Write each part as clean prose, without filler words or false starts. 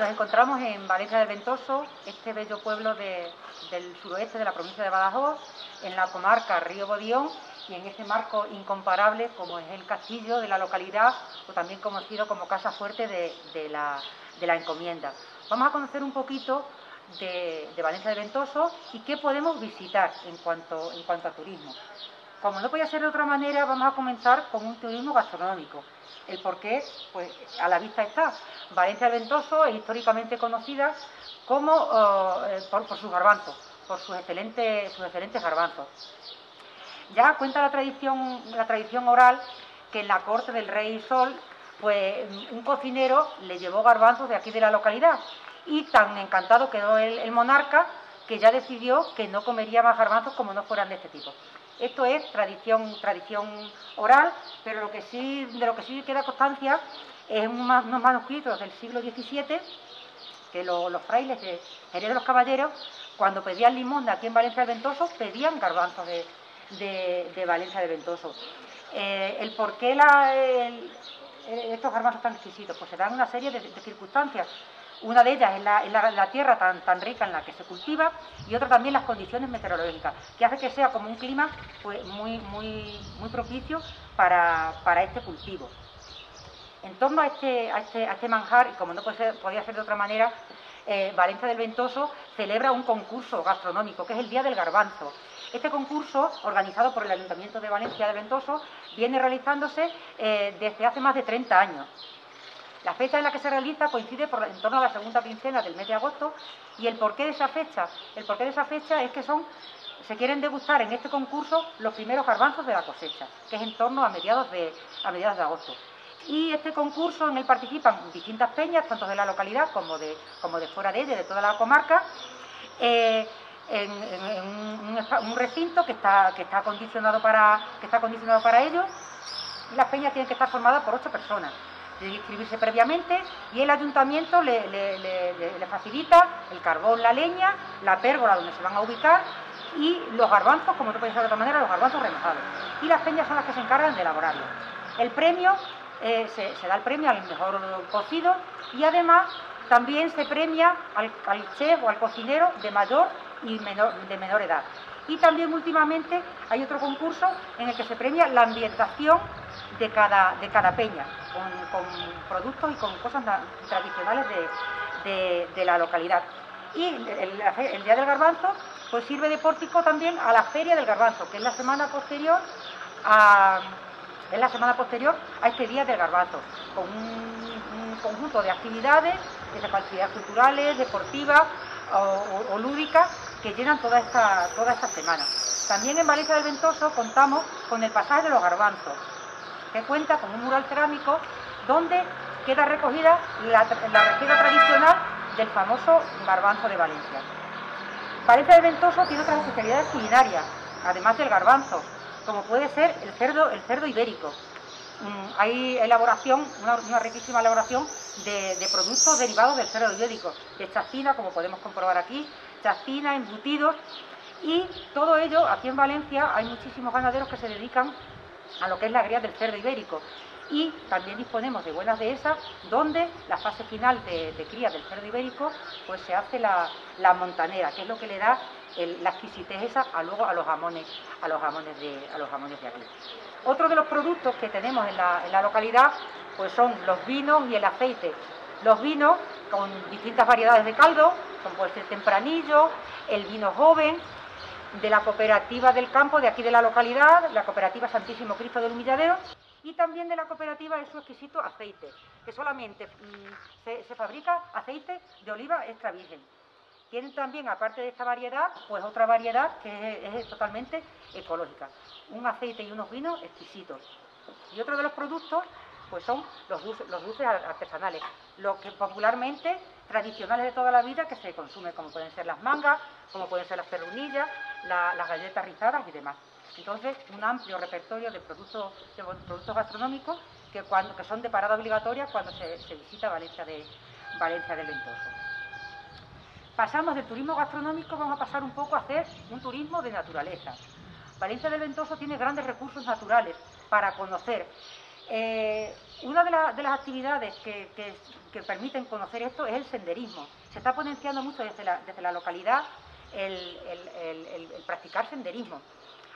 Nos encontramos en Valencia del Ventoso, este bello pueblo del suroeste de la provincia de Badajoz, en la comarca Río Bodión y en este marco incomparable como es el castillo de la localidad o también conocido como Casa Fuerte de la Encomienda. Vamos a conocer un poquito de Valencia del Ventoso y qué podemos visitar en cuanto a turismo. Como no podía ser de otra manera, vamos a comenzar con un turismo gastronómico. El porqué, pues a la vista está. Valencia del Ventoso es históricamente conocida como por sus garbanzos, por sus excelentes garbanzos. Ya cuenta la tradición oral que en la corte del rey Sol, pues un cocinero le llevó garbanzos de aquí de la localidad y tan encantado quedó el monarca que ya decidió que no comería más garbanzos como no fueran de este tipo. Esto es tradición oral, pero de lo que sí queda constancia es unos manuscritos del siglo XVII que los frailes de Jerez de los Caballeros, cuando pedían limosna aquí en Valencia del Ventoso, pedían garbanzos de Valencia del Ventoso. El por qué estos garbanzos tan exquisitos, pues se dan una serie de circunstancias. Una de ellas es la tierra tan rica en la que se cultiva y otra también las condiciones meteorológicas, que hace que sea como un clima pues, muy propicio para este cultivo. En torno a este manjar, y como no podía ser de otra manera, Valencia del Ventoso celebra un concurso gastronómico, que es el Día del Garbanzo. Este concurso, organizado por el Ayuntamiento de Valencia del Ventoso, viene realizándose desde hace más de 30 años. La fecha en la que se realiza coincide en torno a la segunda quincena del mes de agosto, y el porqué de esa fecha es que se quieren degustar en este concurso los primeros garbanzos de la cosecha, que es en torno a mediados de agosto. Y este concurso, en él participan distintas peñas, tanto de la localidad como de fuera de ella, de toda la comarca, en un recinto que está acondicionado para ello. Y las peñas tienen que estar formadas por 8 personas. Tienen que inscribirse previamente y el ayuntamiento le facilita el carbón, la leña, la pérgola donde se van a ubicar y los garbanzos, como no puede ser de otra manera, los garbanzos remojados. Y las peñas son las que se encargan de elaborarlo. El premio, se da el premio al mejor cocido y además también se premia al chef o al cocinero de mayor y de menor edad. Y también últimamente hay otro concurso en el que se premia la ambientación de cada peña, con productos y con cosas tradicionales de la localidad. Y el Día del Garbanzo pues sirve de pórtico también a la Feria del Garbanzo, que es la semana posterior a este Día del Garbanzo, con un conjunto de actividades, actividades culturales, deportivas o lúdicas, que llenan toda esta semana. También en Valencia del Ventoso contamos con el Pasaje de los Garbanzos, que cuenta con un mural cerámico donde queda recogida la receta tradicional del famoso garbanzo de Valencia. Valencia del Ventoso tiene otras especialidades culinarias, además del garbanzo, como puede ser el cerdo ibérico. Hay una riquísima elaboración de productos derivados del cerdo ibérico, de chacina, como podemos comprobar aquí, chacina, embutidos, y todo ello aquí en Valencia hay muchísimos ganaderos que se dedican a lo que es la cría del cerdo ibérico, y también disponemos de buenas dehesas donde la fase final de cría del cerdo ibérico pues se hace la montanera, que es lo que le da la exquisitez esa luego a los jamones de aquí. Otro de los productos que tenemos en la localidad pues son los vinos y el aceite. Los vinos con distintas variedades de caldo, como puede ser Tempranillo, el vino joven, de la cooperativa del campo de aquí de la localidad, la cooperativa Santísimo Cristo del Humilladero, y también de la cooperativa de su exquisito aceite, que solamente se fabrica aceite de oliva extra virgen. Tienen también, aparte de esta variedad, pues otra variedad que es totalmente ecológica. Un aceite y unos vinos exquisitos. Y otro de los productos pues son los dulces artesanales, los que popularmente, tradicionales de toda la vida, que se consumen, como pueden ser las mangas, como pueden ser las perrunillas, las galletas rizadas y demás. Entonces, un amplio repertorio de productos gastronómicos que son de parada obligatoria cuando se visita Valencia del Ventoso. Pasamos del turismo gastronómico, vamos a pasar un poco a hacer un turismo de naturaleza. Valencia del Ventoso tiene grandes recursos naturales para conocer. Una de las actividades que permiten conocer esto es el senderismo. Se está potenciando mucho desde la localidad el practicar senderismo.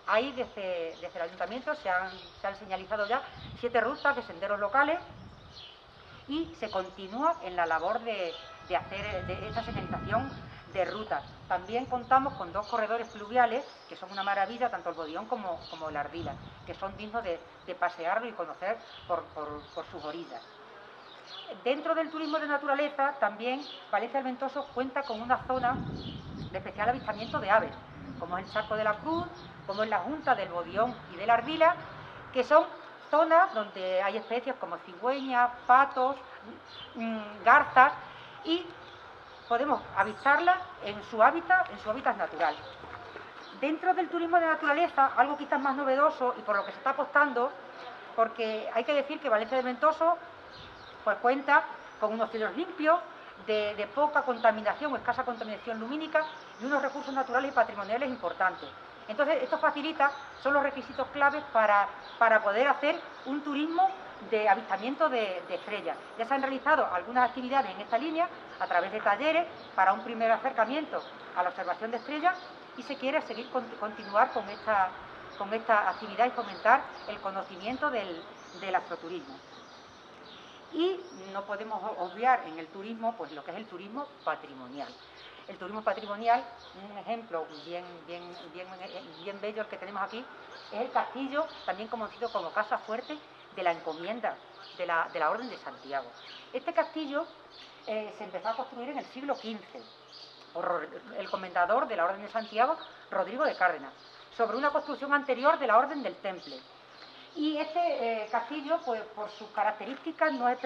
Ahí desde el ayuntamiento se han señalizado ya 7 rutas de senderos locales y se continúa en la labor de hacer esta señalización de rutas. También contamos con 2 corredores fluviales que son una maravilla, tanto el Bodión como el Ardila, que son dignos de pasearlo y conocer por sus orillas. Dentro del turismo de naturaleza, también Valencia del Ventoso cuenta con una zona de especial avistamiento de aves, como es el Charco de la Cruz, como es la Junta del Bodión y del Ardila, que son zonas donde hay especies como cigüeñas, patos, garzas, y podemos avistarlas en su hábitat natural. Dentro del turismo de naturaleza, algo quizás más novedoso y por lo que se está apostando, porque hay que decir que Valencia del Ventoso pues cuenta con unos cielos limpios, de poca contaminación o escasa contaminación lumínica y unos recursos naturales y patrimoniales importantes. Entonces, esto facilita, son los requisitos claves para poder hacer un turismo de avistamiento de estrellas. Ya se han realizado algunas actividades en esta línea a través de talleres para un primer acercamiento a la observación de estrellas y se quiere continuar con esta actividad y fomentar el conocimiento del astroturismo. Y no podemos obviar en el turismo pues lo que es el turismo patrimonial. El turismo patrimonial, un ejemplo bien bello el que tenemos aquí, es el castillo, también conocido como Casa Fuerte de la Encomienda de la Orden de Santiago. Este castillo se empezó a construir en el siglo XV por el comendador de la Orden de Santiago, Rodrigo de Cárdenas, sobre una construcción anterior de la Orden del Temple. Y este castillo, pues por sus características, no es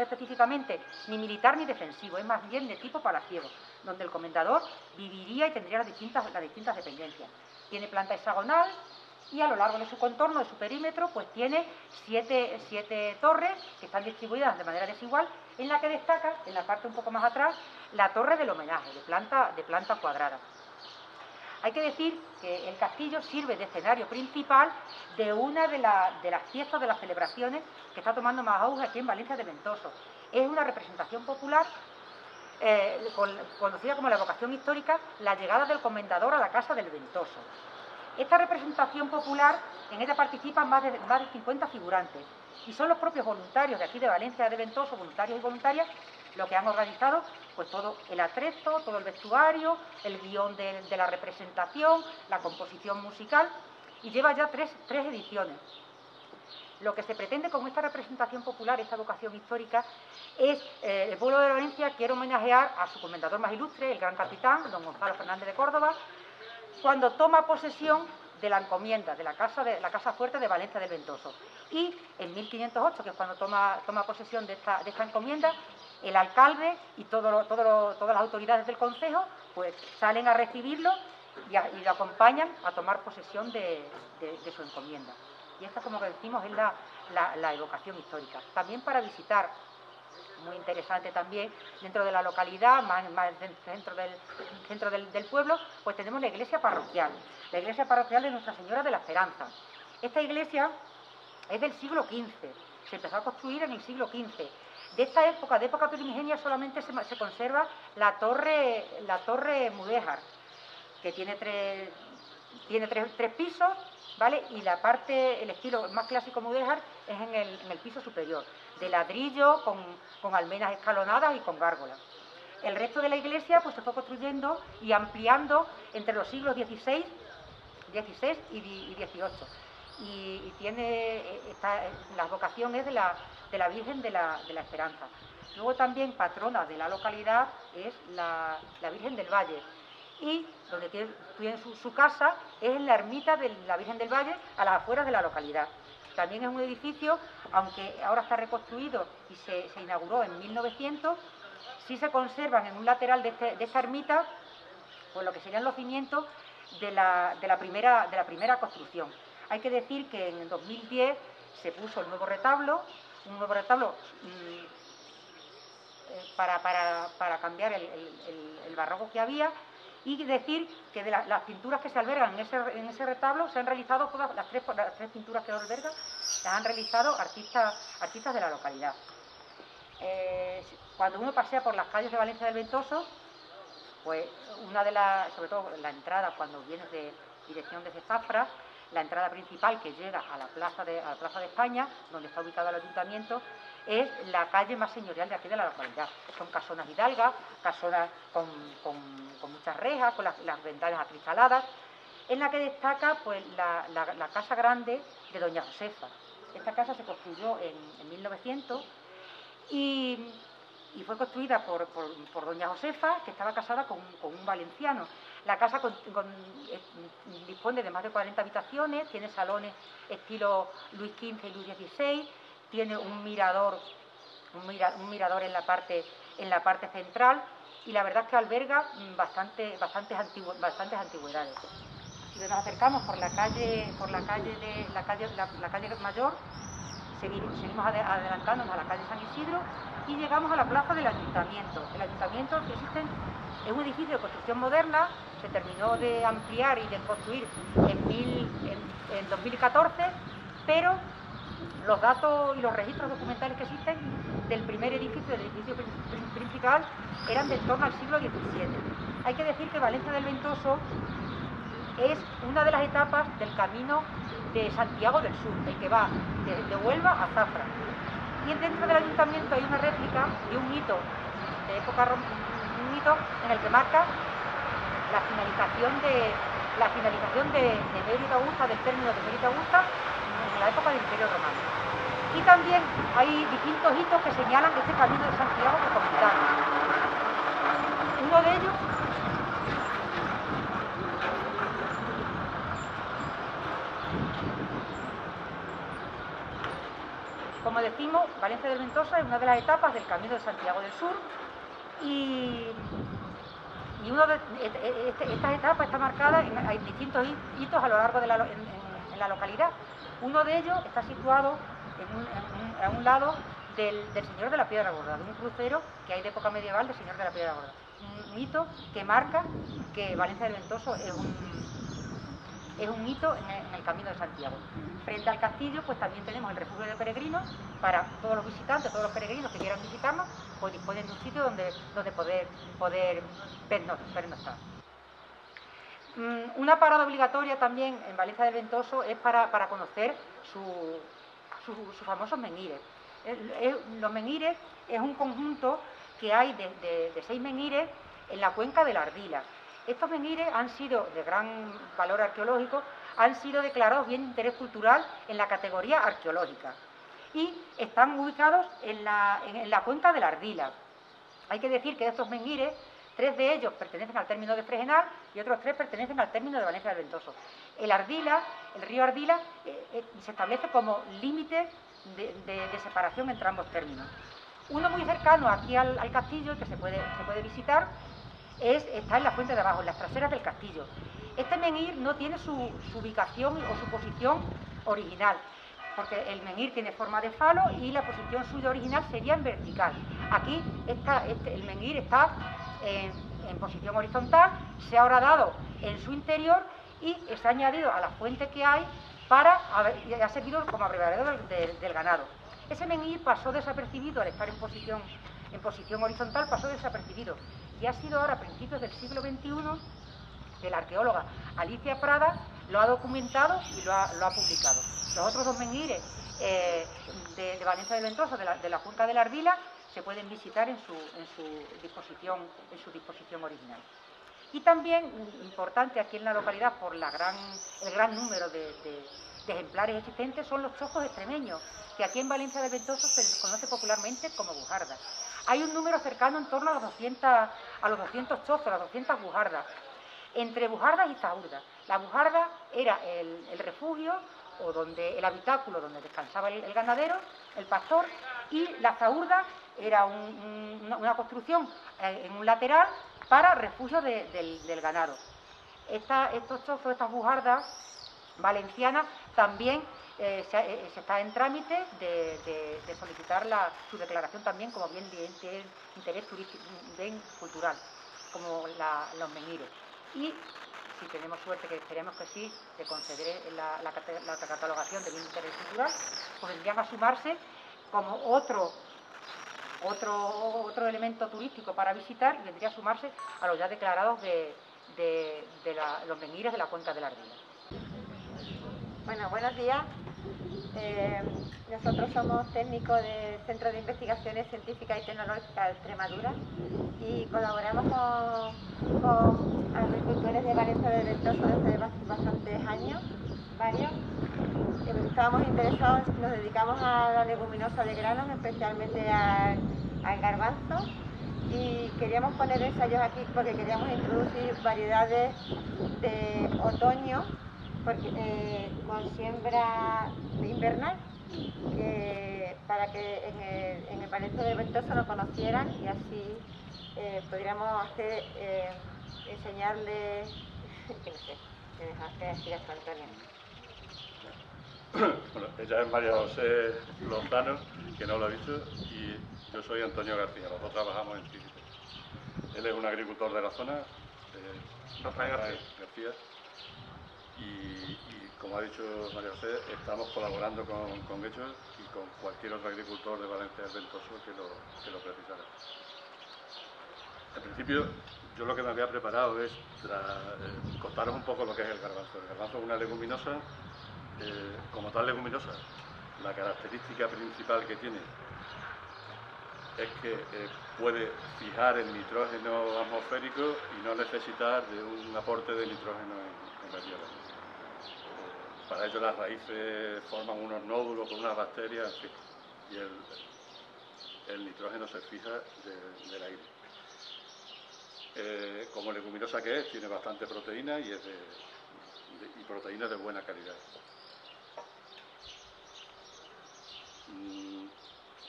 específicamente ni militar ni defensivo, es más bien de tipo palaciego, donde el comendador viviría y tendría las distintas dependencias. Tiene planta hexagonal y a lo largo de su contorno, de su perímetro, pues tiene siete torres que están distribuidas de manera desigual, en la que destaca, en la parte un poco más atrás, la torre del homenaje, de planta cuadrada. Hay que decir que el castillo sirve de escenario principal de una de las fiestas, de las celebraciones que está tomando más auge aquí en Valencia del Ventoso. Es una representación popular conocida como la evocación histórica, la llegada del comendador a la Casa del Ventoso. Esta representación popular, en ella participan más de 50 figurantes y son los propios voluntarios de aquí de Valencia de Ventoso, voluntarios y voluntarias, lo que han organizado pues todo el atrezo, todo el vestuario, el guión de la representación, la composición musical, y lleva ya tres ediciones. Lo que se pretende con esta representación popular, esta vocación histórica, es el pueblo de Valencia quiere homenajear a su comendador más ilustre, el gran capitán, don Gonzalo Fernández de Córdoba, cuando toma posesión de la encomienda, de la casa fuerte de Valencia del Ventoso. Y en 1508, que es cuando toma posesión de esta encomienda, el alcalde y todas las autoridades del concejo pues salen a recibirlo y lo acompañan a tomar posesión de su encomienda. Y esta, como que decimos, es la evocación histórica. También para visitar, muy interesante también, dentro de la localidad, más centro del pueblo, pues tenemos la iglesia parroquial de Nuestra Señora de la Esperanza. Esta iglesia es del siglo XV, se empezó a construir en el siglo XV. De esta época, de época primigenia, solamente se conserva la torre mudéjar, que tiene tres pisos, ¿vale? Y el estilo más clásico mudéjar es en el piso superior, de ladrillo, con almenas escalonadas y con gárgolas. El resto de la iglesia pues se fue construyendo y ampliando entre los siglos XVI y XVIII. Y tiene la vocación es de la Virgen de la Esperanza. Luego también patrona de la localidad es la Virgen del Valle. Y donde tiene su casa es en la ermita de la Virgen del Valle, a las afueras de la localidad. También es un edificio, aunque ahora está reconstruido y se inauguró en 1900, sí se conservan en un lateral de esta ermita pues lo que serían los cimientos de la primera construcción. Hay que decir que en 2010 se puso un nuevo retablo para cambiar el barroco que había, Y decir que de las pinturas que se albergan en ese retablo se han realizado todas las tres pinturas que lo albergan, las han realizado artistas de la localidad. Cuando uno pasea por las calles de Valencia del Ventoso, pues sobre todo la entrada, cuando vienes de dirección desde Zafra, la entrada principal que llega a la Plaza de España, donde está ubicado el ayuntamiento, es la calle más señorial de aquí de la localidad. Son casonas hidalgas, casonas con muchas rejas, con las ventanas acristaladas, en la que destaca pues la casa grande de doña Josefa. Esta casa se construyó en 1900 y fue construida por doña Josefa, que estaba casada con un valenciano. La casa dispone de más de 40 habitaciones, tiene salones estilo Luis XV y Luis XVI, tiene un mirador en la parte central, y la verdad es que alberga bastantes antigüedades. Si nos acercamos por la calle mayor, seguimos adelantándonos a la calle San Isidro y llegamos a la plaza del ayuntamiento. El ayuntamiento es un edificio de construcción moderna, se terminó de ampliar y de construir en 2014, pero los datos y los registros documentales que existen del primer edificio, del edificio principal, eran de en torno al siglo XVII. Hay que decir que Valencia del Ventoso es una de las etapas del camino de Santiago del Sur, el que va de Huelva a Zafra. Y dentro del ayuntamiento hay una réplica de un hito de época en el que marca la finalización de Mérida Augusta, del término de Mérida Augusta, en la época del Imperio Romano. Y también hay distintos hitos que señalan este camino de Santiago que comentamos. Uno de ellos como decimos, Valencia del Ventoso es una de las etapas del Camino de Santiago del Sur y esta etapa está marcada hay distintos hitos a lo largo de en la localidad. Uno de ellos está situado a un lado del Señor de la Piedra Gorda, de un crucero que hay de época medieval del Señor de la Piedra Gorda. Un hito que marca que Valencia del Ventoso es un hito en el Camino de Santiago. Frente al castillo, pues también tenemos el refugio de peregrinos para todos los visitantes, todos los peregrinos que quieran visitarnos, pues disponen de un sitio donde poder pernoctar. Una parada obligatoria también en Valencia del Ventoso es para conocer sus famosos menhires. Los menhires es un conjunto que hay de 6 menhires en la cuenca del Ardila. Estos menhires han sido de gran valor arqueológico, han sido declarados bien de interés cultural en la categoría arqueológica y están ubicados en la cuenca del Ardila. Hay que decir que de estos menhires, 3 de ellos pertenecen al término de Fregenal y otros 3 pertenecen al término de Valencia del Ventoso. El río Ardila, se establece como límite de separación entre ambos términos. Uno muy cercano aquí al castillo, que se puede visitar, está en la fuente de abajo, en las traseras del castillo. Este menhir no tiene su ubicación o su posición original, porque el menhir tiene forma de falo y la posición suya original sería en vertical. Aquí el menhir está en posición horizontal, se ha horadado en su interior y se ha añadido a la fuente que hay y ha servido como abrevadero del ganado. Ese menhir pasó desapercibido al estar en posición horizontal, pasó desapercibido y ha sido ahora a principios del siglo XXI que la arqueóloga Alicia Prada lo ha documentado y lo ha publicado. Los otros 2 menhires de Valencia del Ventoso, de la cuenca del Ardila, se pueden visitar en su disposición original. Y también importante aquí en la localidad por el gran número de ejemplares existentes son los chozos extremeños, que aquí en Valencia del Ventoso se les conoce popularmente como bujardas. Hay un número cercano en torno a los 200 chozos, a las 200 bujardas, entre bujardas y zahurdas. La bujarda era el refugio o el habitáculo donde descansaba el ganadero, el pastor, y la zahurda era una construcción en un lateral para refugio del ganado. Estos chozos, estas bujardas valencianas, también se está en trámite de solicitar su declaración también como bien de interés turístico, bien cultural, como los menhires. y, si tenemos suerte, que esperemos que sí, se concederá la catalogación de bien de interés cultural, pues vendrían a sumarse como otro elemento turístico para visitar, y vendría a sumarse a los ya declarados de los menhires de la Cuenca de la Ardila. Bueno, buenos días. Nosotros somos técnicos del Centro de Investigaciones Científicas y Tecnológicas de Extremadura y colaboramos con agricultores de Valencia del Ventoso desde bastantes años, varios. Estábamos interesados, nos dedicamos a la leguminosa de granos, especialmente al garbanzo, y queríamos poner ensayos aquí porque queríamos introducir variedades de otoño con siembra invernal, para que en el Valencia del Ventoso lo conocieran y así podríamos enseñarles, que no sé, que siga Antonio. Bueno, ella es María José Lozano, que no lo he dicho, y yo soy Antonio García, los dos trabajamos en Típico. Él es un agricultor de la zona, Rafael García, y como ha dicho María José, estamos colaborando con ellos y con cualquier otro agricultor de Valencia del Ventoso que lo precisara. En principio, yo lo que me había preparado es contaros un poco lo que es el garbanzo. El garbanzo es una leguminosa. Como tal leguminosa, la característica principal que tiene es que puede fijar el nitrógeno atmosférico y no necesitar de un aporte de nitrógeno en la tierra. Para ello las raíces forman unos nódulos con unas bacterias, en fin, y el nitrógeno se fija del aire. Como leguminosa que es, tiene bastante proteína y proteínas de buena calidad.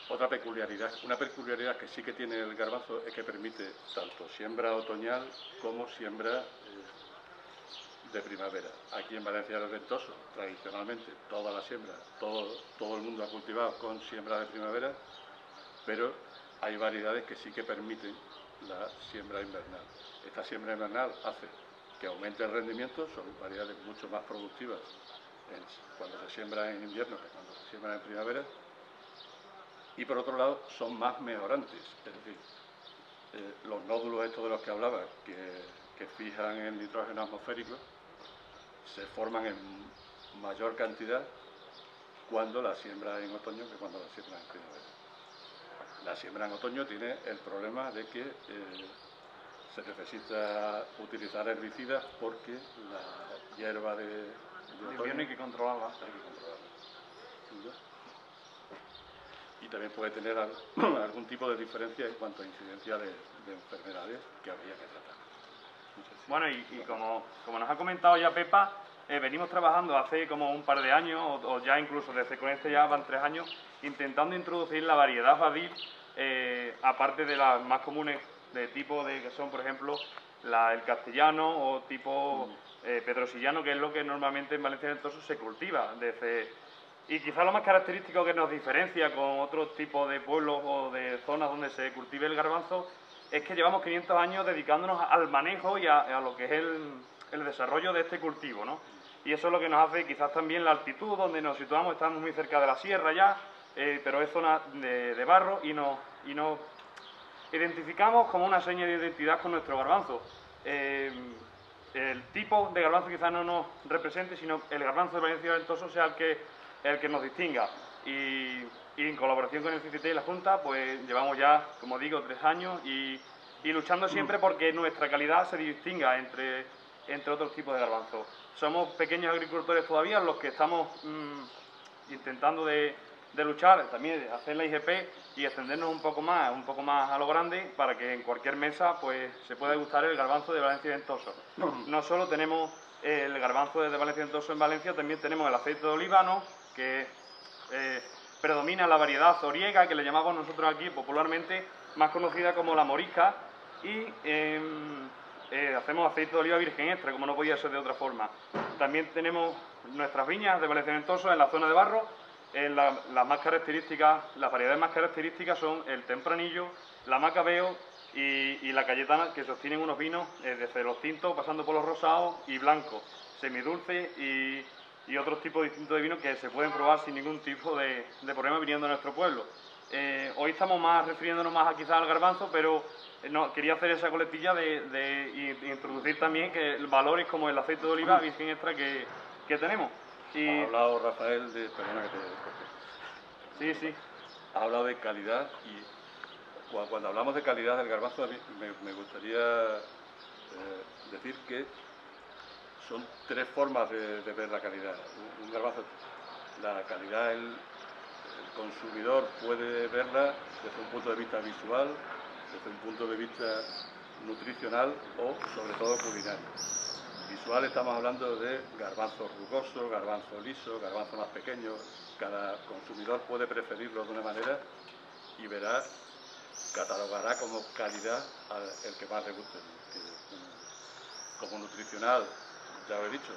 Otra peculiaridad, una peculiaridad que sí que tiene el garbanzo es que permite tanto siembra otoñal como siembra de primavera. Aquí en Valencia del Ventoso, tradicionalmente, toda la siembra, todo el mundo ha cultivado con siembra de primavera, pero hay variedades que sí que permiten la siembra invernal. Esta siembra invernal hace que aumente el rendimiento, son variedades mucho más productivas cuando se siembra en invierno que cuando se siembra en primavera. Y por otro lado, son más mejorantes, es decir, los nódulos estos de los que hablaba, que fijan el nitrógeno atmosférico, se forman en mayor cantidad cuando la siembra en otoño que cuando la siembra en primavera. La siembra en otoño tiene el problema de que se necesita utilizar herbicidas porque la hierba de otoño hay que controlarla. Y también puede tener algún tipo de diferencia en cuanto a incidencia de enfermedades que habría que tratar. Bueno, y como nos ha comentado ya Pepa, venimos trabajando hace como un par de años, o ya incluso desde con este ya van 3 años, intentando introducir la variedad Badir, aparte de las más comunes de tipo que son, por ejemplo, el castellano o tipo pedrosillano, que es lo que normalmente en Valencia del Ventoso se cultiva. Y quizá lo más característico que nos diferencia con otros tipos de pueblos o de zonas donde se cultive el garbanzo es que llevamos 500 años dedicándonos al manejo y a lo que es el desarrollo de este cultivo, ¿no? Y eso es lo que nos hace quizás también la altitud donde nos situamos, estamos muy cerca de la sierra ya, pero es zona de barro y nos identificamos como una seña de identidad con nuestro garbanzo. El tipo de garbanzo quizás no nos represente, sino el garbanzo de Valencia del Ventoso sea el que nos distinga. Y en colaboración con el CCT y la Junta, pues llevamos ya, como digo, 3 años y luchando siempre porque nuestra calidad se distinga entre otros tipos de garbanzo. Somos pequeños agricultores todavía los que estamos intentando de luchar, también de hacer la IGP y extendernos un poco más a lo grande para que en cualquier mesa pues se pueda gustar el garbanzo de Valencia del Ventoso. No solo tenemos el garbanzo de Valencia del Ventoso en Valencia, también tenemos el aceite de olíbano, que predomina la variedad zoriega, que le llamamos nosotros aquí popularmente, más conocida como la morisca, y hacemos aceite de oliva virgen extra, como no podía ser de otra forma. También tenemos nuestras viñas de Valencia del Ventoso en la zona de barro. Las variedades más características son el tempranillo, la macabeo y la Cayetana, que sostienen unos vinos desde los tintos, pasando por los rosados y blancos, semidulces y otros tipos distintos de vinos que se pueden probar sin ningún tipo de problema viniendo a nuestro pueblo. Hoy estamos refiriéndonos más quizás al garbanzo, pero no, quería hacer esa coletilla de introducir también valores como el aceite de oliva virgen extra que tenemos. Ha hablado Rafael de... Perdona que te corte. Sí, sí. Ha hablado de calidad y cuando hablamos de calidad del garbanzo a mí me gustaría decir que son tres formas de ver la calidad. Un garbanzo, la calidad el consumidor puede verla desde un punto de vista visual, desde un punto de vista nutricional o sobre todo culinario. Visual estamos hablando de garbanzo rugoso, garbanzo liso, garbanzo más pequeño. Cada consumidor puede preferirlo de una manera y verá, catalogará como calidad el que más le guste. Como nutricional, ya lo he dicho,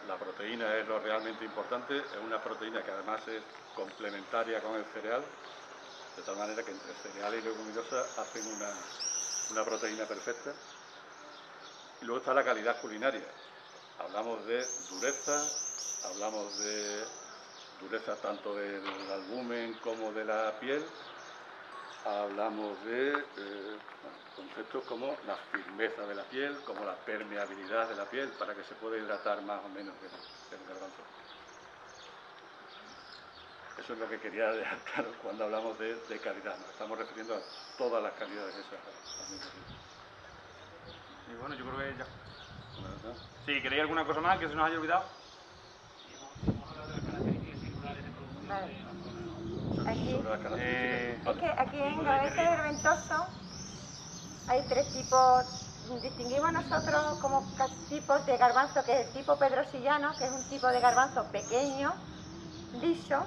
la proteína es lo realmente importante, es una proteína que además es complementaria con el cereal, de tal manera que entre cereal y leguminosa hacen una proteína perfecta. Y luego está la calidad culinaria. Hablamos de dureza, hablamos de dureza tanto del albumen como de la piel, hablamos de conceptos como la firmeza de la piel, como la permeabilidad de la piel, para que se pueda hidratar más o menos el garbanzo. Eso es lo que quería dejar claro cuando hablamos de calidad. Nos estamos refiriendo a todas las calidades esas. Y bueno, yo creo que ya. Sí, ¿queréis alguna cosa más que se nos haya olvidado? Aquí en Gabete del Ventoso hay tres tipos. Distinguimos nosotros como tipos de garbanzo, que es el tipo pedrosillano, que es un tipo de garbanzo pequeño, liso,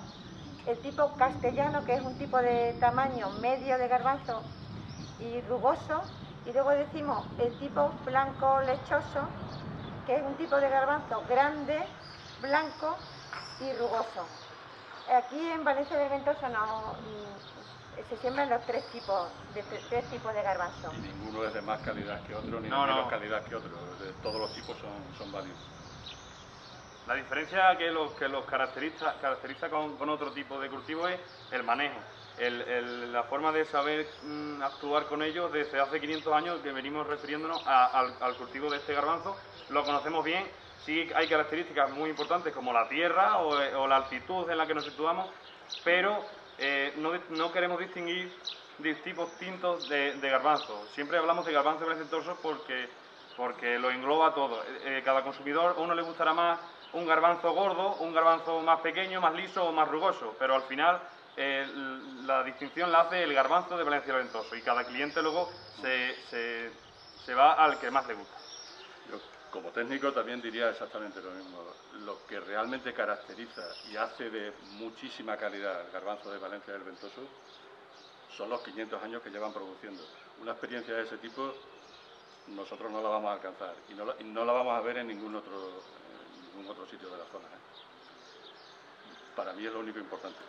el tipo castellano, que es un tipo de tamaño medio de garbanzo y rugoso, y luego decimos el tipo blanco lechoso, que es un tipo de garbanzo grande, blanco y rugoso. Aquí en Valencia del Ventoso se siembran los tres tipos de garbanzo. Y ninguno es de más calidad que otro, ni de menos calidad que otro. Todos los tipos son válidos. La diferencia que los caracteriza con otro tipo de cultivo es el manejo. La forma de saber actuar con ellos desde hace 500 años que venimos refiriéndonos al cultivo de este garbanzo. Lo conocemos bien, sí hay características muy importantes como la tierra o la altitud en la que nos situamos, pero no queremos distinguir tipos distintos de garbanzo. Siempre hablamos de garbanzo ventoso porque lo engloba todo. Cada consumidor, a uno le gustará más un garbanzo gordo, un garbanzo más pequeño, más liso o más rugoso, pero al final la distinción la hace el garbanzo de Valencia del Ventoso y cada cliente luego se va al que más le gusta. Yo, como técnico, también diría exactamente lo mismo. Lo que realmente caracteriza y hace de muchísima calidad el garbanzo de Valencia del Ventoso son los 500 años que llevan produciendo. Una experiencia de ese tipo nosotros no la vamos a alcanzar y no la vamos a ver en ningún otro sitio de la zona. Para mí es lo único importante.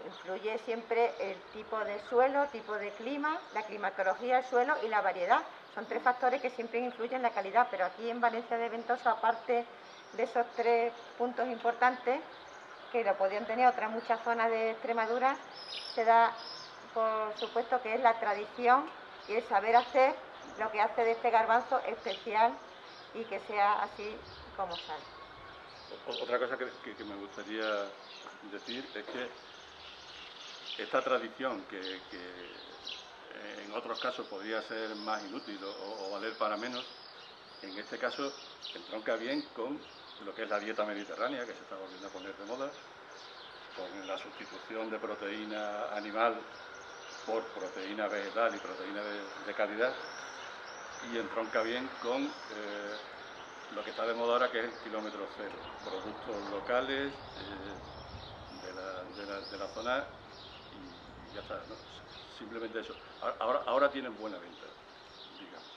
Influye siempre el tipo de suelo, tipo de clima, la climatología del suelo y la variedad. Son tres factores que siempre influyen en la calidad, pero aquí en Valencia de Ventoso, aparte de esos tres puntos importantes, que lo podían tener otras muchas zonas de Extremadura, se da, por supuesto, que es la tradición y el saber hacer lo que hace de este garbanzo especial y que sea así como sale. Otra cosa que me gustaría decir es que esta tradición que en otros casos podría ser más inútil o valer para menos, en este caso entronca bien con lo que es la dieta mediterránea, que se está volviendo a poner de moda, con la sustitución de proteína animal por proteína vegetal y proteína de calidad, y entronca bien con lo que está de moda ahora, que es el kilómetro cero, productos locales de la zona y ya está, ¿no? Simplemente eso. Ahora tienen buena venta, digamos.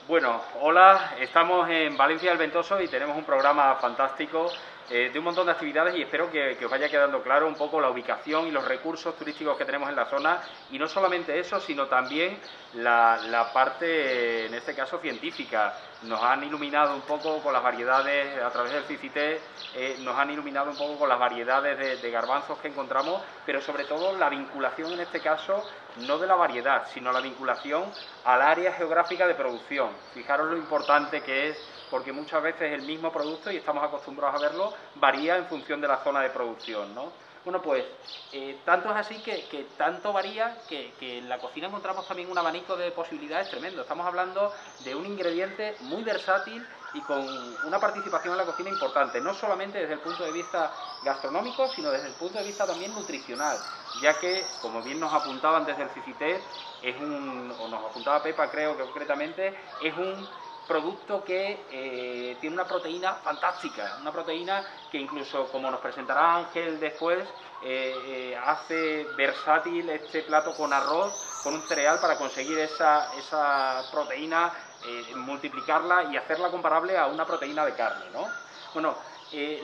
Bueno, hola, estamos en Valencia del Ventoso y tenemos un programa fantástico de un montón de actividades, y espero que os vaya quedando claro un poco la ubicación y los recursos turísticos que tenemos en la zona, y no solamente eso, sino también la parte, en este caso, científica. Nos han iluminado un poco con las variedades, a través del CICITE, nos han iluminado un poco con las variedades de garbanzos que encontramos, pero sobre todo la vinculación, en este caso, no de la variedad, sino la vinculación al área geográfica de producción. Fijaros lo importante que es, porque muchas veces el mismo producto, y estamos acostumbrados a verlo, varía en función de la zona de producción, ¿no? Bueno, pues tanto es así que tanto varía que en la cocina encontramos también un abanico de posibilidades tremendo. Estamos hablando de un ingrediente muy versátil y con una participación en la cocina importante, no solamente desde el punto de vista gastronómico, sino desde el punto de vista también nutricional, ya que, como bien nos apuntaban desde el CICITE, o nos apuntaba Pepa, creo que concretamente, es un producto que tiene una proteína fantástica, una proteína que incluso, como nos presentará Ángel después, hace versátil este plato con arroz, con un cereal, para conseguir esa proteína, multiplicarla y hacerla comparable a una proteína de carne, ¿no? Bueno,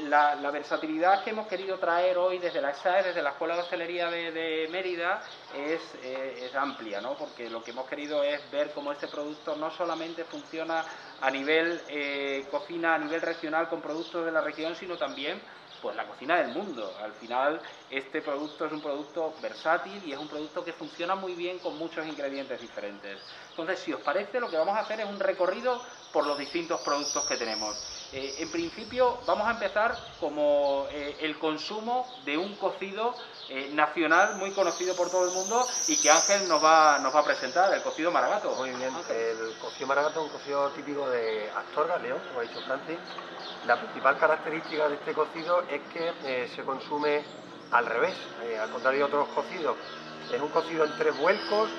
la versatilidad que hemos querido traer hoy desde la SAE, desde la Escuela de Hostelería de Mérida, es amplia, ¿no? Porque lo que hemos querido es ver cómo este producto no solamente funciona a nivel cocina, a nivel regional con productos de la región, sino también pues la cocina del mundo. Al final, este producto es un producto versátil y es un producto que funciona muy bien con muchos ingredientes diferentes. Entonces, si os parece, lo que vamos a hacer es un recorrido por los distintos productos que tenemos. En principio, vamos a empezar como el consumo de un cocido nacional muy conocido por todo el mundo y que Ángel nos va a presentar, el cocido maragato. Muy bien, el cocido maragato es un cocido típico de Astorga, León, como ha dicho Francis. La principal característica de este cocido es que se consume al revés, al contrario de otros cocidos. Es un cocido en 3 vuelcos.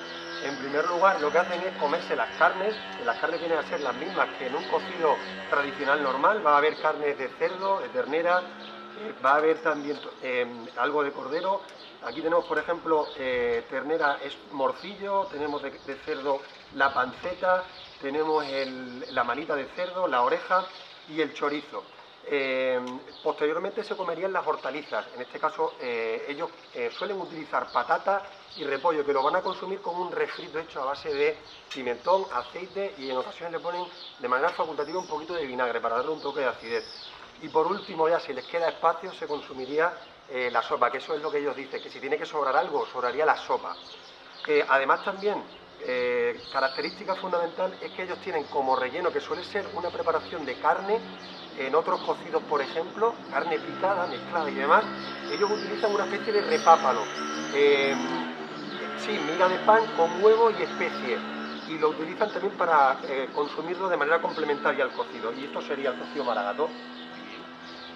En primer lugar, lo que hacen es comerse las carnes. Las carnes vienen a ser las mismas que en un cocido tradicional normal. Va a haber carnes de cerdo, de ternera, va a haber también algo de cordero. Aquí tenemos, por ejemplo, ternera es morcillo, tenemos de cerdo la panceta, tenemos la manita de cerdo, la oreja y el chorizo. Posteriormente se comerían las hortalizas. En este caso ellos suelen utilizar patata y repollo, que lo van a consumir con un refrito hecho a base de pimentón, aceite, y en ocasiones le ponen de manera facultativa un poquito de vinagre para darle un toque de acidez. Y por último, ya si les queda espacio, se consumiría la sopa, que eso es lo que ellos dicen, que si tiene que sobrar algo, sobraría la sopa. Además también, característica fundamental es que ellos tienen como relleno, que suele ser una preparación de carne. En otros cocidos, por ejemplo, carne picada, mezclada y demás, ellos utilizan una especie de repápalo. Sí, miga de pan con huevo y especies. Y lo utilizan también para consumirlo de manera complementaria al cocido. Y esto sería el cocido maragato.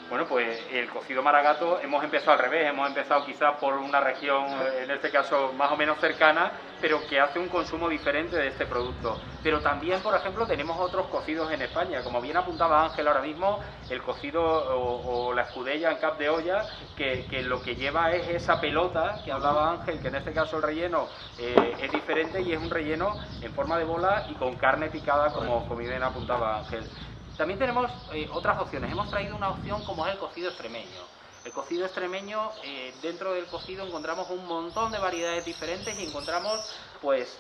Bueno, pues el cocido maragato hemos empezado al revés, hemos empezado quizás por una región, en este caso más o menos cercana, pero que hace un consumo diferente de este producto. Pero también, por ejemplo, tenemos otros cocidos en España, como bien apuntaba Ángel ahora mismo, el cocido o la escudella en cap de olla, que lo que lleva es esa pelota que hablaba Ángel, que en este caso el relleno es diferente y es un relleno en forma de bola y con carne picada, como bien apuntaba Ángel. También tenemos otras opciones. Hemos traído una opción como es el cocido extremeño. El cocido extremeño, dentro del cocido encontramos un montón de variedades diferentes y encontramos pues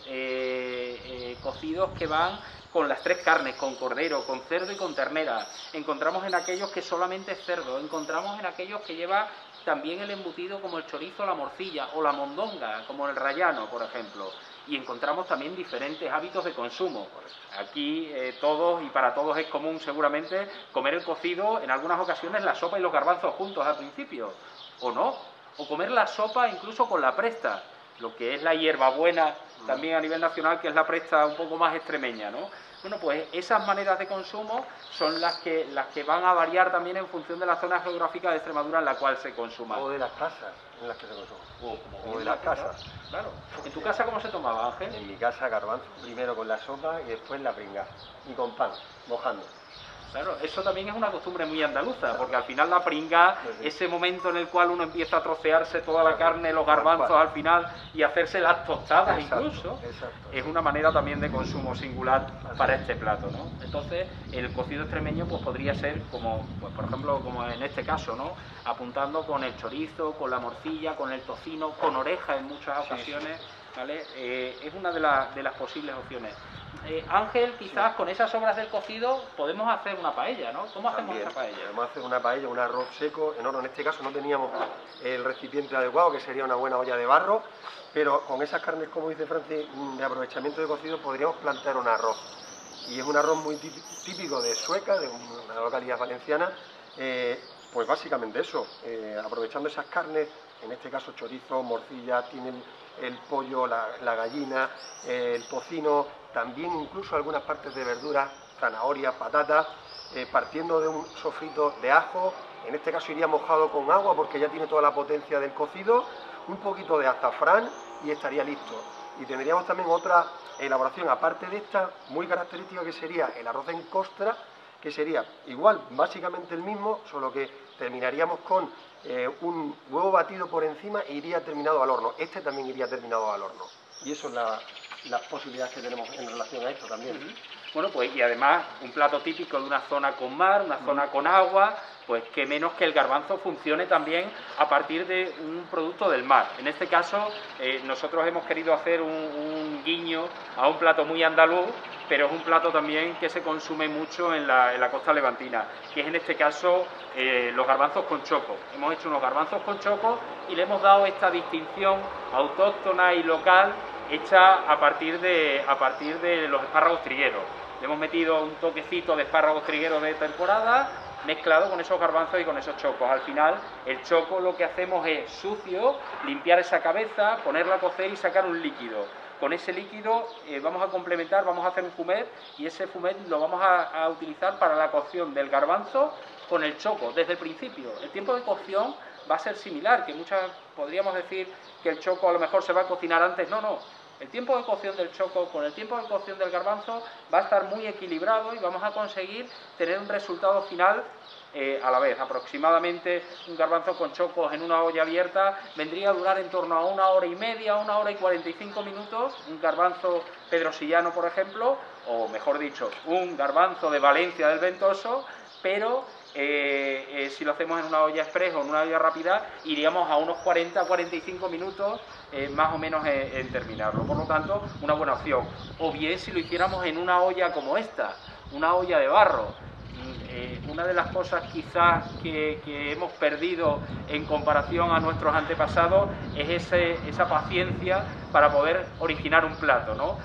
cocidos que van con las 3 carnes, con cordero, con cerdo y con ternera. Encontramos en aquellos que solamente es cerdo, encontramos en aquellos que lleva también el embutido como el chorizo, la morcilla o la mondonga, como el rallano, por ejemplo. Y encontramos también diferentes hábitos de consumo. Aquí todos y para todos es común seguramente comer el cocido, en algunas ocasiones la sopa y los garbanzos juntos al principio, o no, o comer la sopa incluso con la presta, lo que es la hierbabuena también a nivel nacional, que es la presta un poco más extremeña, ¿no? Bueno, pues esas maneras de consumo son las que van a variar también en función de la zona geográfica de Extremadura en la cual se consuma. O de las casas en las que se consume. O de las casas. Claro. ¿En tu casa cómo se tomaba, Ángel? En mi casa garbanzo, primero con la sopa y después la pringada. Y con pan, mojando. Claro, eso también es una costumbre muy andaluza, porque al final la pringa, ese momento en el cual uno empieza a trocearse toda la carne, los garbanzos al final y hacerse las tostadas incluso, es una manera también de consumo singular para este plato, ¿no? Entonces, el cocido extremeño pues podría ser como, pues por ejemplo, como en este caso, ¿no? Apuntando con el chorizo, con la morcilla, con el tocino, con oreja en muchas ocasiones, ¿vale? Es una de las posibles opciones. Ángel, quizás con esas sobras del cocido podemos hacer una paella, ¿no? ¿Cómo hacemos esa paella? Podemos hacer una paella, un arroz seco, en este caso no teníamos el recipiente adecuado, que sería una buena olla de barro, pero con esas carnes, como dice Francis, de aprovechamiento de cocido, podríamos plantear un arroz. Y es un arroz muy típico de Sueca, de una localidad valenciana, pues básicamente eso, aprovechando esas carnes, en este caso chorizo, morcilla, tienen el pollo, la gallina, el tocino, también incluso algunas partes de verduras, zanahorias, patatas, partiendo de un sofrito de ajo, en este caso iría mojado con agua porque ya tiene toda la potencia del cocido, un poquito de azafrán y estaría listo. Y tendríamos también otra elaboración, aparte de esta, muy característica, que sería el arroz en costra, que sería igual, básicamente el mismo, solo que terminaríamos con un huevo batido por encima e iría terminado al horno. Este también iría terminado al horno. Y eso es las posibilidades que tenemos en relación a esto también. Bueno, pues y además un plato típico de una zona con mar, una zona con agua, pues qué menos que el garbanzo funcione también a partir de un producto del mar. En este caso, nosotros hemos querido hacer un guiño a un plato muy andaluz, pero es un plato también que se consume mucho en la costa levantina, que es en este caso los garbanzos con choco. Hemos hecho unos garbanzos con choco y le hemos dado esta distinción autóctona y local hecha a partir de los espárragos trigueros. Le hemos metido un toquecito de espárragos trigueros de temporada mezclado con esos garbanzos y con esos chocos. Al final, el choco lo que hacemos es sucio, limpiar esa cabeza, ponerla a cocer y sacar un líquido. Con ese líquido vamos a complementar, vamos a hacer un fumet y ese fumet lo vamos a utilizar para la cocción del garbanzo con el choco desde el principio. El tiempo de cocción va a ser similar, que muchas podríamos decir que el choco a lo mejor se va a cocinar antes. No. El tiempo de cocción del choco con el tiempo de cocción del garbanzo va a estar muy equilibrado y vamos a conseguir tener un resultado final a la vez. Aproximadamente un garbanzo con chocos en una olla abierta vendría a durar en torno a 1 hora y media, 1 hora y 45 minutos. Un garbanzo pedrosillano, por ejemplo, o mejor dicho, un garbanzo de Valencia del Ventoso, pero si lo hacemos en una olla express o en una olla rápida, iríamos a unos 40-45 minutos más o menos en terminarlo. Por lo tanto, una buena opción. O bien si lo hiciéramos en una olla como esta, una olla de barro. Una de las cosas quizás que hemos perdido en comparación a nuestros antepasados es esa paciencia para poder originar un plato, ¿no?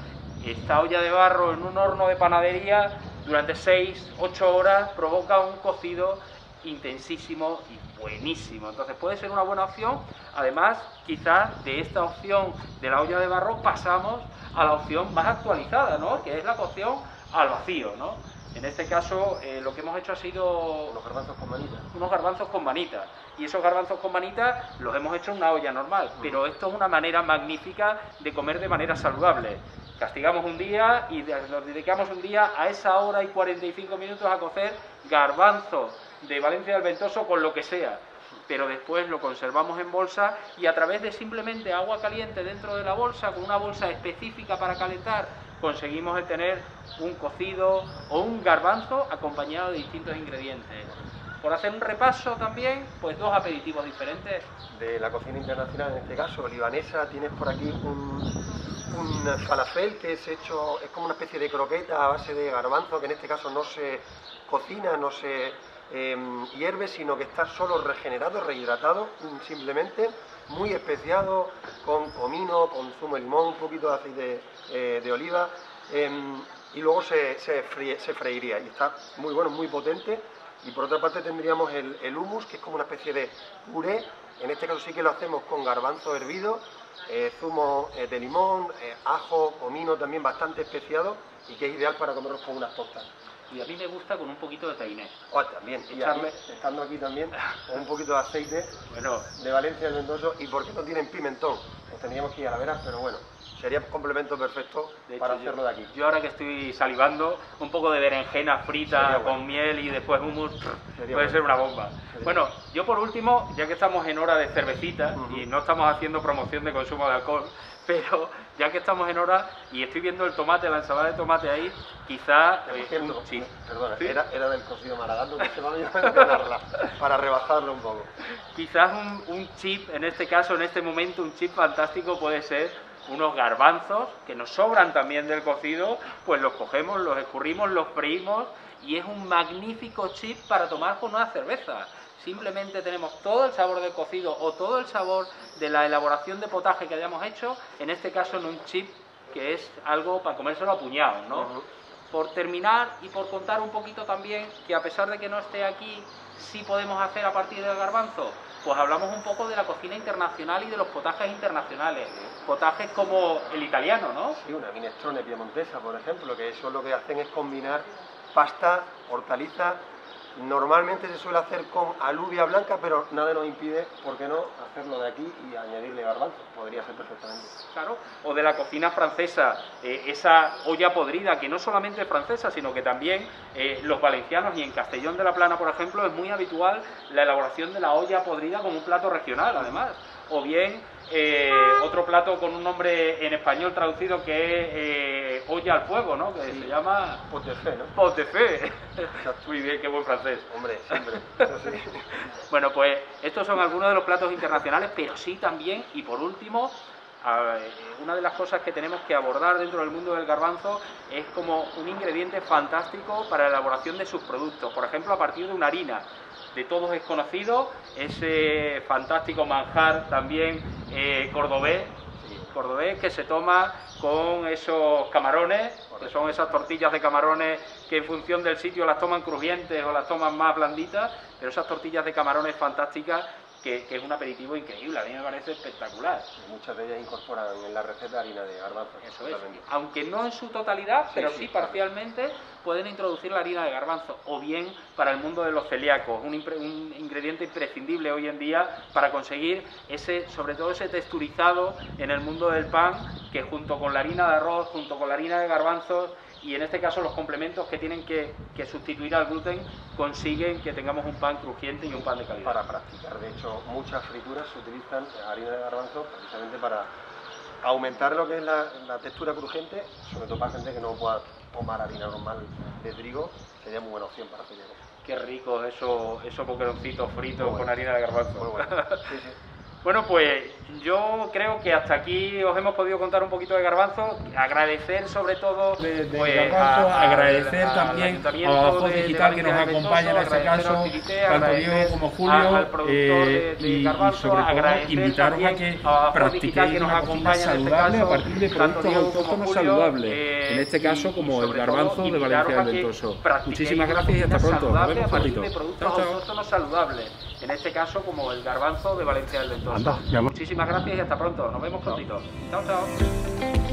Esta olla de barro en un horno de panadería durante 6-8 horas provoca un cocido intensísimo y buenísimo. Entonces puede ser una buena opción. Además, quizás de esta opción de la olla de barro pasamos a la opción más actualizada, ¿no? Que es la cocción al vacío, ¿no? En este caso, lo que hemos hecho ha sido unos garbanzos con manita. Unos garbanzos con manita. Y esos garbanzos con manita los hemos hecho en una olla normal. Pero esto es una manera magnífica de comer de manera saludable. Castigamos un día y nos dedicamos un día a esa hora y 45 minutos a cocer garbanzos de Valencia del Ventoso con lo que sea. Pero después lo conservamos en bolsa y a través de simplemente agua caliente dentro de la bolsa, con una bolsa específica para calentar, conseguimos tener un cocido o un garbanzo acompañado de distintos ingredientes. Por hacer un repaso también, pues 2 aperitivos diferentes. De la cocina internacional, en este caso libanesa, tienes por aquí un falafel que es como una especie de croqueta a base de garbanzo, que en este caso no se cocina, no se hierve, sino que está solo regenerado, rehidratado, simplemente, muy especiado, con comino, con zumo de limón, un poquito de aceite de oliva, y luego se freiría, y está muy bueno, muy potente. Y por otra parte tendríamos el hummus, que es como una especie de puré. En este caso sí que lo hacemos con garbanzo hervido, zumo de limón, ajo, comino también bastante especiado, y que es ideal para comerlos con unas tostadas. Y a mí me gusta con un poquito de tahine. También, y estando aquí también, con un poquito de aceite bueno, de Valencia del Ventoso. ¿Y por qué no tienen pimentón? Pues tendríamos que ir a la veras, pero bueno, sería un complemento perfecto De para hecho, hacerlo de aquí. Yo ahora que estoy salivando, un poco de berenjena frita Sería con bueno. miel y después hummus, Sería puede bueno. ser una bomba. Bueno, yo por último, ya que estamos en hora de cervecita y no estamos haciendo promoción de consumo de alcohol, pero ya que estamos en hora y estoy viendo el tomate, la ensalada de tomate ahí, quizás Por cierto, sí. perdona, ¿Sí? era del cocido maragato que se va a llevar para rebajarlo un poco. Quizás un chip, en este caso, en este momento, un chip fantástico puede ser unos garbanzos que nos sobran también del cocido, pues los cogemos, los escurrimos, los freímos y es un magnífico chip para tomar con una cerveza. Simplemente tenemos todo el sabor del cocido o todo el sabor de la elaboración de potaje que hayamos hecho, en este caso en un chip que es algo para comérselo a puñados, ¿no? Por terminar y por contar un poquito también que a pesar de que no esté aquí, sí podemos hacer a partir del garbanzo, pues hablamos un poco de la cocina internacional y de los potajes internacionales. Potajes como el italiano, ¿no? Sí, una minestrone piemontesa, por ejemplo, que eso lo que hacen es combinar pasta, hortaliza. Normalmente se suele hacer con alubia blanca, pero nada nos impide, ¿por qué no?, hacerlo de aquí y añadirle garbanzo. Podría ser perfectamente. Claro, o de la cocina francesa, esa olla podrida, que no solamente es francesa, sino que también los valencianos y en Castellón de la Plana, por ejemplo, es muy habitual la elaboración de la olla podrida como un plato regional, además. O bien otro plato con un nombre en español traducido que es olla al fuego, ¿no? Que se llama Pot de fe, ¿no? pot de fe. Muy bien, qué buen francés. Hombre, siempre. Eso sí. Bueno, pues estos son algunos de los platos internacionales, pero sí también, y por último, una de las cosas que tenemos que abordar dentro del mundo del garbanzo es como un ingrediente fantástico para la elaboración de sus productos. Por ejemplo, a partir de una harina. De todos es conocido, ese fantástico manjar también cordobés, que se toma con esos camarones, que son esas tortillas de camarones que en función del sitio las toman crujientes o las toman más blanditas, pero esas tortillas de camarones fantásticas que es un aperitivo increíble, a mí me parece espectacular. Muchas de ellas incorporan en la receta harina de garbanzo. Eso es, aunque no en su totalidad, pero sí parcialmente pueden introducir la harina de garbanzo, o bien para el mundo de los celíacos, un ingrediente imprescindible hoy en día para conseguir sobre todo ese texturizado en el mundo del pan, que junto con la harina de arroz, junto con la harina de garbanzo, y en este caso los complementos que tienen que sustituir al gluten, consiguen que tengamos un pan crujiente y un pan de calidad. Para practicar, de hecho, muchas frituras se utilizan harina de garbanzo precisamente para aumentar lo que es la textura crujiente, sobre todo para gente que no pueda tomar harina normal de trigo, sería muy buena opción para hacer eso. Qué ricos esos boqueroncitos fritos Muy con harina de garbanzo. Muy bueno. Sí, sí. Bueno, pues yo creo que hasta aquí os hemos podido contar un poquito de garbanzo. Agradecer sobre todo agradecer también a Badajoz Digital que nos acompaña en este caso, tanto Diego como Julio, y sobre todo invitaros a que practiquéis una cocina saludable a partir de productos autóctonos saludables, en este caso como el garbanzo de Valencia del Ventoso. Muchísimas gracias y hasta pronto. Nos vemos prontito. En este caso como el garbanzo de Valencia del Ventoso. Muchísimas gracias y hasta pronto. Nos vemos prontito. Chao, chao.